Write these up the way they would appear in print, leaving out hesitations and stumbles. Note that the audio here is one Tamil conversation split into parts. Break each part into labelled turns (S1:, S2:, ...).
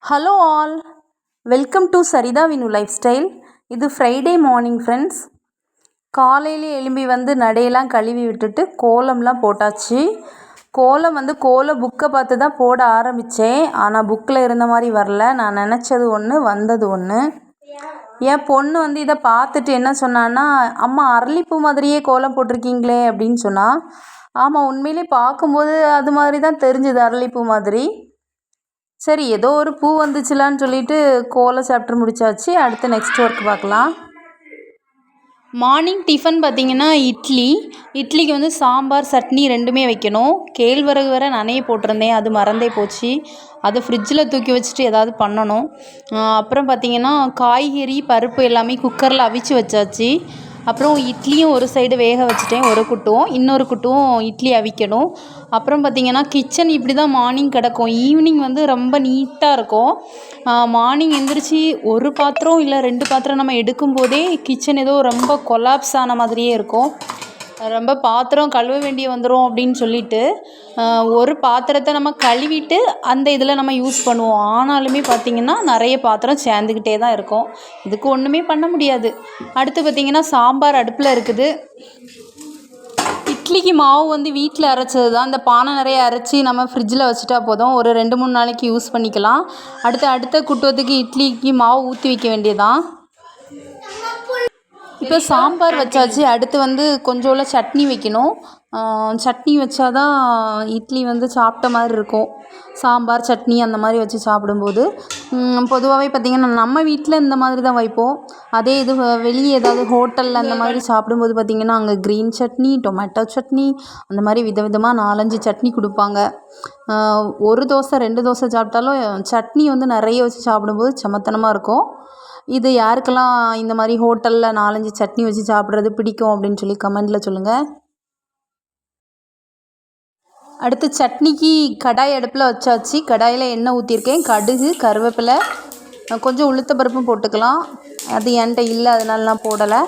S1: Hello all, welcome to Saritha Vinu lifestyle. இது ஃப்ரைடே மார்னிங் ஃப்ரெண்ட்ஸ். காலையில் எழும்பி நடையெல்லாம் கழுவி விட்டுட்டு கோலம்லாம் போட்டாச்சு. கோல புக்கை பார்த்து தான் போட ஆரம்பித்தேன். ஆனால் புக்கில் இருந்த மாதிரி வரல. நான் நினச்சது ஒன்று, வந்தது ஒன்று. என் பொண்ணு இதை பார்த்துட்டு என்ன சொன்னான்னா, அம்மா அரளிப்பூ மாதிரியே கோலம் போட்டிருக்கீங்களே அப்படின்னு சொன்னால். ஆமாம், உண்மையிலே பார்க்கும்போது அது மாதிரி தான் தெரிஞ்சுது, அரளிப்பூ மாதிரி. சரி, ஏதோ ஒரு பூ வந்துச்சுலான்னு சொல்லிட்டு கோலம் சாப்பிட்டு முடிச்சாச்சு. அடுத்து நெக்ஸ்ட் ஒர்க் பார்க்கலாம். மார்னிங் டிஃபன் பார்த்திங்கன்னா இட்லிக்கு சாம்பார் சட்னி ரெண்டுமே வைக்கணும். கேழ்வரகு வேறு நனைய போட்டிருந்தேன், அது மறந்தே போச்சு. அதை ஃப்ரிட்ஜில் தூக்கி வச்சுட்டு ஏதாவது பண்ணணும். அப்புறம் பார்த்திங்கன்னா காய்கறி பருப்பு எல்லாமே குக்கரில் அவிச்சு வச்சாச்சு. அப்புறம் இட்லியும் ஒரு சைடு வேக வச்சுட்டேன், ஒரு குட்டும். இன்னொரு குட்டும் இட்லி அவிக்கணும். அப்புறம் பார்த்திங்கன்னா கிச்சன் இப்படி தான் மார்னிங் கிடக்கும். ஈவினிங் ரொம்ப நீட்டாக இருக்கும். மார்னிங் எந்திரிச்சு ஒரு பாத்திரம் இல்லை 2 பாத்திரம் நம்ம எடுக்கும்போதே கிச்சன் ஏதோ ரொம்ப கொலாப்ஸ் ஆன மாதிரியே இருக்கும். ரொம்ப பாத்திரம் கழுவ வேண்டிய வந்துடும் அப்படின்னு சொல்லிட்டு ஒரு பாத்திரத்தை நம்ம கழுவிட்டு அந்த இதில் நம்ம யூஸ் பண்ணுவோம். ஆனாலுமே பார்த்திங்கன்னா நிறைய பாத்திரம் சேர்ந்துக்கிட்டே தான் இருக்கும். இதுக்கு ஒன்றுமே பண்ண முடியாது. அடுத்து பார்த்திங்கன்னா சாம்பார் அடுப்பில் இருக்குது. இட்லிக்கு மாவு வீட்டில் அரைச்சது தான். இந்த பானை நிறைய அரைச்சி நம்ம ஃப்ரிட்ஜில் வச்சுட்டா போதும், ஒரு 2-3 நாளைக்கு யூஸ் பண்ணிக்கலாம். அடுத்த குட்டுவத்துக்கு இட்லிக்கு மாவு ஊற்றி வைக்க வேண்டியதான். இப்போ சாம்பார் வச்சாச்சு. அடுத்து கொஞ்சோல சட்னி வைக்கணும். சட்னி வச்சாதான் இட்லி சாப்பிட்ட மாதிரி இருக்கும். சாம்பார் சட்னி அந்த மாதிரி வச்சு சாப்பிடும்போது பொதுவாகவே பார்த்திங்கன்னா நம்ம வீட்டில் இந்த மாதிரி தான் வைப்போம். அதே இது வெளியே ஏதாவது ஹோட்டலில் அந்த மாதிரி சாப்பிடும்போது பார்த்திங்கன்னா அங்கே க்ரீன் சட்னி, டொமேட்டோ சட்னி, அந்த மாதிரி விதவிதமாக 4-5 சட்னி கொடுப்பாங்க. ஒரு தோசை 2 தோசை சாப்பிட்டாலும் சட்னி நிறைய வச்சு சாப்பிடும்போது செமத்தனமாக இருக்கும். இது யாருக்கெல்லாம் இந்த மாதிரி ஹோட்டலில் 4-5 சட்னி வச்சு சாப்பிட்றது பிடிக்கும் அப்படின்னு சொல்லி கமெண்டில் சொல்லுங்கள். அடுத்து சட்னிக்கு கடாய் அடுப்பில் வச்சாச்சு. கடாயில் எண்ணெய் ஊற்றிருக்கேன். கடுகு, கருவேப்பிலை, கொஞ்சம் உளுத்தம்பருப்பும் போட்டுக்கலாம். அது என்கிட்ட இல்லை, அதனால நான் போடலை.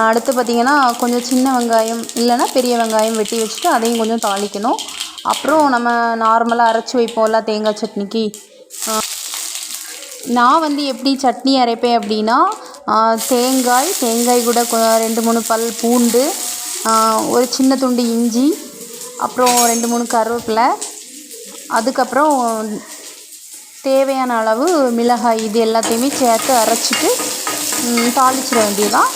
S1: அடுத்து பார்த்திங்கன்னா கொஞ்சம் சின்ன வெங்காயம் இல்லைன்னா பெரிய வெங்காயம் வெட்டி வச்சுட்டு அதையும் கொஞ்சம் தாளிக்கணும். அப்புறம் நம்ம நார்மலாக அரைச்சி வைப்போம்ல தேங்காய் சட்னிக்கு, நான் எப்படி சட்னி அரைப்பேன் அப்படின்னா தேங்காய் கூட 2-3 பல் பூண்டு, ஒரு சின்ன துண்டு இஞ்சி, அப்புறம் 2-3 கருவேப்பிலை, அதுக்கப்புறம் தேவையான அளவு மிளகாய், இது எல்லாத்தையுமே சேர்த்து அரைச்சிட்டு தாளிச்சிட வேண்டியதுதான்.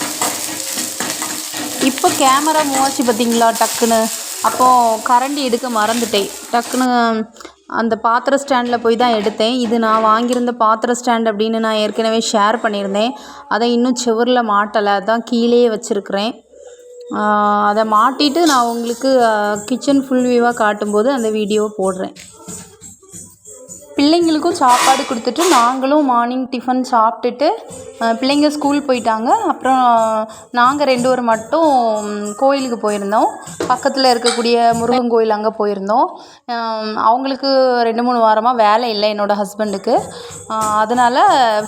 S1: இப்போ கேமரா மூவாச்சு பார்த்திங்களா டக்குன்னு. அப்போது கரண்டி எடுக்க மறந்துட்டேன். டக்குன்னு அந்த பாத்திர ஸ்டாண்டில் போய் தான் எடுத்தேன். இது நான் வாங்கியிருந்த பாத்திர ஸ்டாண்ட் அப்படின்னு நான் ஏற்கனவே ஷேர் பண்ணியிருந்தேன். அதை இன்னும் செவரில் மாட்டலை, அதான் கீழே வச்சுருக்கிறேன். அதை மாட்டிட்டு நான் உங்களுக்கு கிச்சன் ஃபுல் வியூவாக காட்டும்போது அந்த வீடியோவை போடுறேன். பிள்ளைங்களுக்கும் சாப்பாடு கொடுத்துட்டு நாங்களும் மார்னிங் டிஃபன் சாப்பிட்டுட்டு பிள்ளைங்க ஸ்கூல் போயிட்டாங்க. அப்புறம் நாங்கள் 2 பேர் மட்டும் கோயிலுக்கு போயிருந்தோம். பக்கத்தில் இருக்கக்கூடிய முருகன் கோயில் அங்கே போயிருந்தோம். அவங்களுக்கு 2-3 வாரமாக வேலை இல்லை என்னோடய ஹஸ்பண்டுக்கு. அதனால்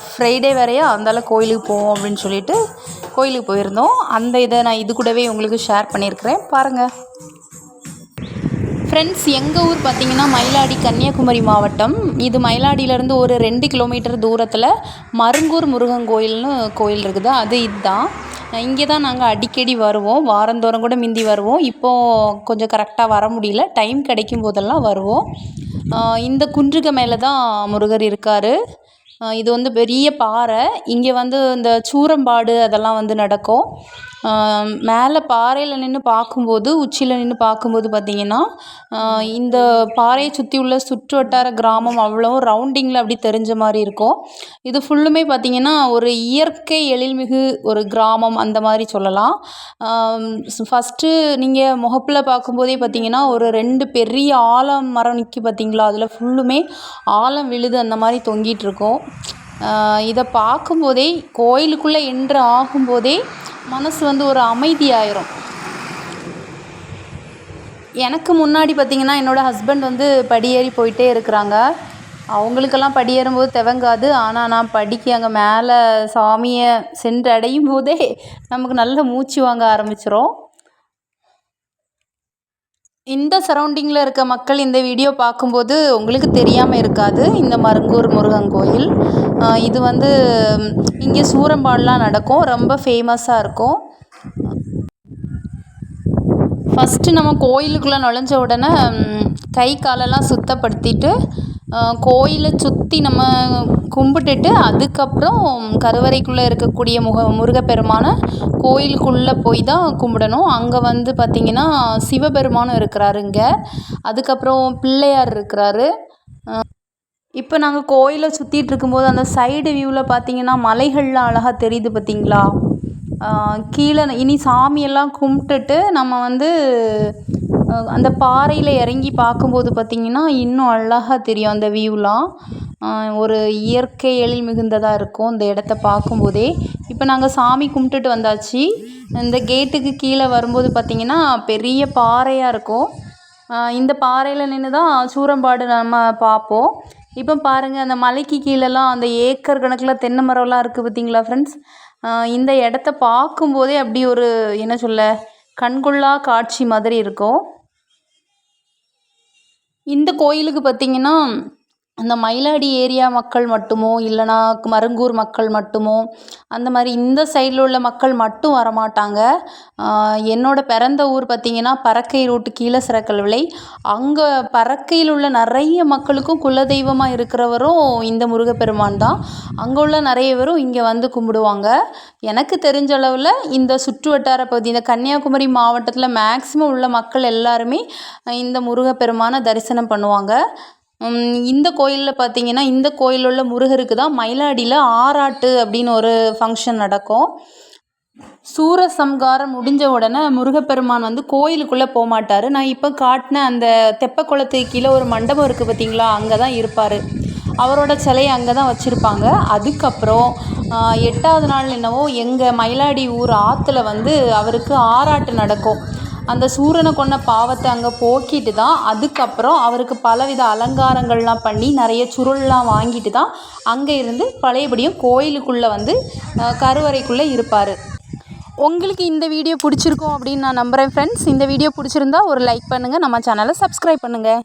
S1: ஃப்ரைடே வேறையா அந்தால கோயிலுக்கு போவோம் அப்படின்னு சொல்லிட்டு கோயிலுக்கு போயிருந்தோம். அந்த இதை நான் இது கூடவே உங்களுக்கு ஷேர் பண்ணியிருக்கிறேன், பாருங்கள். ஃப்ரெண்ட்ஸ், எங்கள் ஊர் பார்த்திங்கன்னா மயிலாடி, கன்னியாகுமரி மாவட்டம். இது மயிலாடியிலேருந்து ஒரு 2 கிலோமீட்டர் தூரத்தில் மருங்கூர் முருகன் கோயில்னு கோயில் இருக்குது. இதுதான். இங்கே தான் நாங்கள் அடிக்கடி வருவோம். வாரந்தோறும் கூட மிந்தி வருவோம். இப்போது கொஞ்சம் கரெக்டாக வர முடியல, டைம் கிடைக்கும் போதெல்லாம் வருவோம். இந்த குன்றுக்கு மேலே தான் முருகர் இருக்கார். இது பெரிய பாறை. இங்கே இந்த சூரம்பாடு அதெல்லாம் நடக்கும். மேலே பாறையில் நின்று பார்க்கும்போது, உச்சியில் நின்று பார்க்கும்போது பார்த்திங்கன்னா இந்த பாறையை சுற்றி உள்ள சுற்று வட்டார கிராமம் அவ்வளோ ரவுண்டிங்கில் அப்படி தெரிஞ்ச மாதிரி இருக்கும். இது ஃபுல்லுமே பார்த்திங்கன்னா ஒரு இயற்கை எழில்மிகு ஒரு கிராமம் அந்த மாதிரி சொல்லலாம். ஃபஸ்ட்டு நீங்கள் முகப்பில் பார்க்கும்போதே பார்த்திங்கன்னா ஒரு 2 பெரிய ஆலம் மரம் நிற்கி பார்த்திங்களா, அதில் ஃபுல்லுமே ஆலம் விழுது அந்த மாதிரி தொங்கிட்டு இருக்கும். இதை பார்க்கும்போதே கோயிலுக்குள்ளே என்ட்ரு ஆகும்போதே மனசு ஒரு அமைதியாயிரும். எனக்கு முன்னாடி பார்த்திங்கன்னா என்னோடய ஹஸ்பண்ட் படியேறி போயிட்டே இருக்கிறாங்க. அவங்களுக்கெல்லாம் படியேறும்போது தெவங்காது. ஆனால் நான் படிக்க அங்கே மேலே சாமியை சென்று அடையும் போதே நமக்கு நல்ல மூச்சு வாங்க ஆரம்பிச்சிரும். இந்த சரௌண்டிங்கில் இருக்க மக்கள் இந்த வீடியோ பார்க்கும்போது உங்களுக்கு தெரியாமல் இருக்காது. இந்த மருங்கூர் முருகன் கோயில் இது வந்து இங்கே சூரம்பாடெலாம் நடக்கும். ரொம்ப ஃபேமஸாக இருக்கும். ஃபஸ்ட்டு நம்ம கோயிலுக்குள்ளே நுழைஞ்ச உடனே கை காலெல்லாம் சுத்தப்படுத்திட்டு கோயிலை சுற்றி நம்ம கும்பிட்டுட்டு அதுக்கப்புறம் கருவறைக்குள்ளே இருக்கக்கூடிய முருகப்பெருமானை கோயிலுக்குள்ளே போய் தான் கும்பிடணும். அங்கே வந்து பார்த்திங்கன்னா சிவபெருமானும் இருக்கிறாரு இங்கே. அதுக்கப்புறம் பிள்ளையார் இருக்கிறாரு. இப்போ நாங்கள் கோயிலை சுற்றிட்டு இருக்கும்போது அந்த சைடு வியூவில் பார்த்திங்கன்னா மலைகள்லாம் அழகாக தெரியுது பார்த்திங்களா. கீழே இனி சாமியெல்லாம் கும்பிட்டுட்டு நம்ம வந்து அந்த பாறையில் இறங்கி பார்க்கும்போது பார்த்திங்கன்னா இன்னும் அழகாக தெரியும் அந்த வியூலாம். ஒரு இயற்கை எழில் மிகுந்ததாக இருக்கும் இந்த இடத்த பார்க்கும்போதே. இப்போ நாங்கள் சாமி கும்பிட்டுட்டு வந்தாச்சு. இந்த கேட்டுக்கு கீழே வரும்போது பார்த்திங்கன்னா பெரிய பாறையாக இருக்கும். இந்த பாறையில் நின்று தான் சூரம்பாடு நம்ம பார்ப்போம். இப்போ பாருங்கள், அந்த மலைக்கு கீழெல்லாம் அந்த ஏக்கர் கணக்கில் தென்னை மரம்லாம் இருக்குது பார்த்திங்களா ஃப்ரெண்ட்ஸ். இந்த இடத்த பார்க்கும்போதே அப்படி ஒரு என்ன சொல்ல, கண்கொள்ளா காட்சி மாதிரி இருக்கும். இந்த கோயிலுக்கு பார்த்திங்கன்னா அந்த மயிலாடி ஏரியா மக்கள் மட்டுமோ இல்லைனா மருங்கூர் மக்கள் மட்டுமோ அந்த மாதிரி இந்த சைடில் உள்ள மக்கள் மட்டும் வரமாட்டாங்க. என்னோடய பிறந்த ஊர் பார்த்திங்கன்னா பறக்கை ரூட்டு கீழசிறக்கல்விளை. அங்கே பறக்கையில் உள்ள நிறைய மக்களுக்கும் குலதெய்வமாக இருக்கிறவரும் இந்த முருகப்பெருமான் தான். அங்கே உள்ள நிறைய பேரும் இங்கே வந்து கும்பிடுவாங்க. எனக்கு தெரிஞ்ச அளவில் இந்த சுற்று வட்டார பகுதி, இந்த கன்னியாகுமரி மாவட்டத்தில் மேக்ஸிமம் உள்ள மக்கள் எல்லாருமே இந்த முருகப்பெருமானை தரிசனம் பண்ணுவாங்க. இந்த கோயிலில் பார்த்திங்கன்னா இந்த கோயிலில் உள்ள முருகருக்கு தான் மயிலாடியில் ஆராட்டு அப்படின்னு ஒரு ஃபங்க்ஷன் நடக்கும். சூரசம்காரம் முடிஞ்ச உடனே முருகப்பெருமான் வந்து கோயிலுக்குள்ளே போகமாட்டார். நான் இப்போ காட்டின அந்த தெப்ப குளத்துக்கு கீழே ஒரு மண்டபம் இருக்குது பார்த்திங்களா, அங்கே தான் இருப்பார். அவரோட சிலையை அங்கே தான் வச்சுருப்பாங்க. அதுக்கப்புறம் 8வது நாள் என்னவோ எங்கள் மயிலாடி ஊர் ஆற்றுல வந்து அவருக்கு ஆராட்டு நடக்கும். அந்த சூரனை கொன்ன பாவத்தை அங்கே போக்கிட்டு தான் அதுக்கப்புறம் அவருக்கு பலவித அலங்காரங்கள்லாம் பண்ணி நிறைய சுருள்லாம் வாங்கிட்டு தான் அங்கே இருந்து பழையபடியும் கோயிலுக்குள்ளே வந்து கருவறைக்குள்ளே இருப்பார். உங்களுக்கு இந்த வீடியோ பிடிச்சிருக்கும் அப்படின்னு நான் நம்புகிறேன் ஃப்ரெண்ட்ஸ். இந்த வீடியோ பிடிச்சிருந்தா ஒரு லைக் பண்ணுங்கள், நம்ம சேனலை சப்ஸ்கிரைப் பண்ணுங்கள்.